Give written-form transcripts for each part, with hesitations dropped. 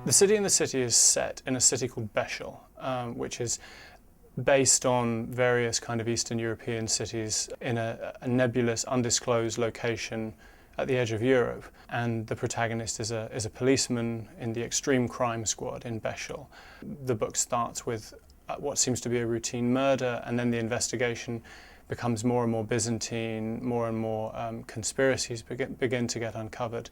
The City in the City is set in a city called Bestselling, which is based on various kind of Eastern European cities in a nebulous, undisclosed location at the edge of Europe. And the protagonist is a policeman in the extreme crime squad in Bestselling. The book starts with what seems to be a routine murder, and then the investigation becomes more and more Byzantine, more and more conspiracies begin to get uncovered.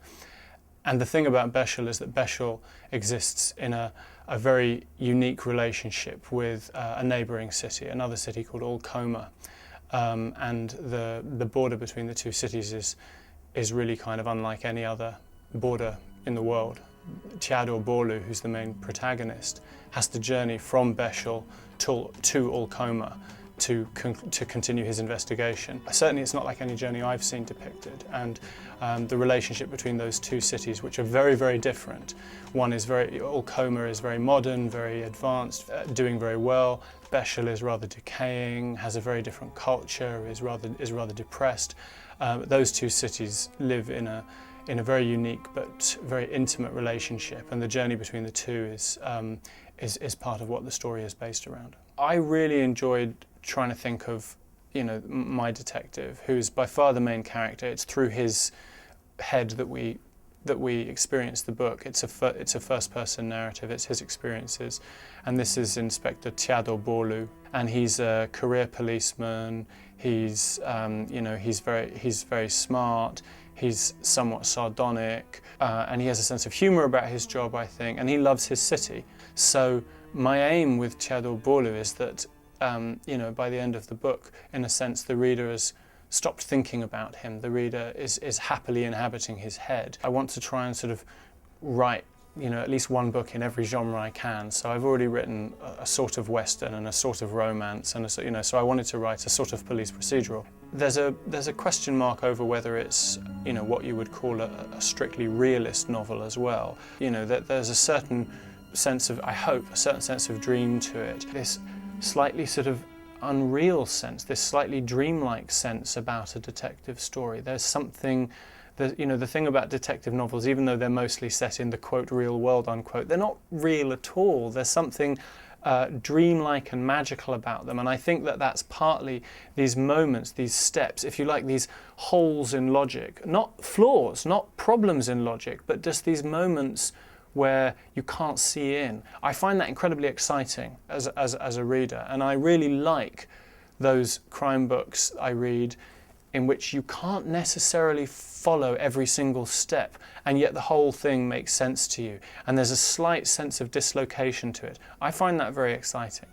And the thing about Bestselling is that Bestselling exists in a very unique relationship with a neighbouring city, another city called Olcoma. And the border between the two cities is really kind of unlike any other border in the world. Teodor Borlu, who's the main protagonist, has to journey from Bestselling to Olcoma to continue his investigation. Certainly it's not like any journey I've seen depicted, and the relationship between those two cities, which are very, very different. Olcoma is very modern, very advanced, doing very well. Bestselling is rather decaying, has a very different culture, is rather depressed. Those two cities live in a very unique but very intimate relationship, and the journey between the two is part of what the story is based around. I really enjoyed trying to think of, my detective, who's by far the main character. It's through his head that we experience the book. It's a first-person narrative. It's his experiences, and this is Inspector Teodor Borlu, and he's a career policeman. He's very smart. He's somewhat sardonic, and he has a sense of humour about his job, I think, and he loves his city. So my aim with Teodor Borlu is that, by the end of the book, in a sense, the reader has stopped thinking about him. The reader is happily inhabiting his head. I want to try and sort of write, at least one book in every genre I can. So I've already written a sort of Western and a sort of romance, and so I wanted to write a sort of police procedural. There's a question mark over whether it's, what you would call a strictly realist novel as well. That there's a certain sense of, I hope, a certain sense of dream to it. This slightly sort of unreal sense, this slightly dreamlike sense about a detective story. There's something, the thing about detective novels, even though they're mostly set in the quote real world unquote, they're not real at all. There's something dreamlike and magical about them, and I think that that's partly these moments, these steps, if you like, these holes in logic, not flaws, not problems in logic, but just these moments where you can't see in. I find that incredibly exciting as a reader, and I really like those crime books I read in which you can't necessarily follow every single step, and yet the whole thing makes sense to you, and there's a slight sense of dislocation to it. I find that very exciting.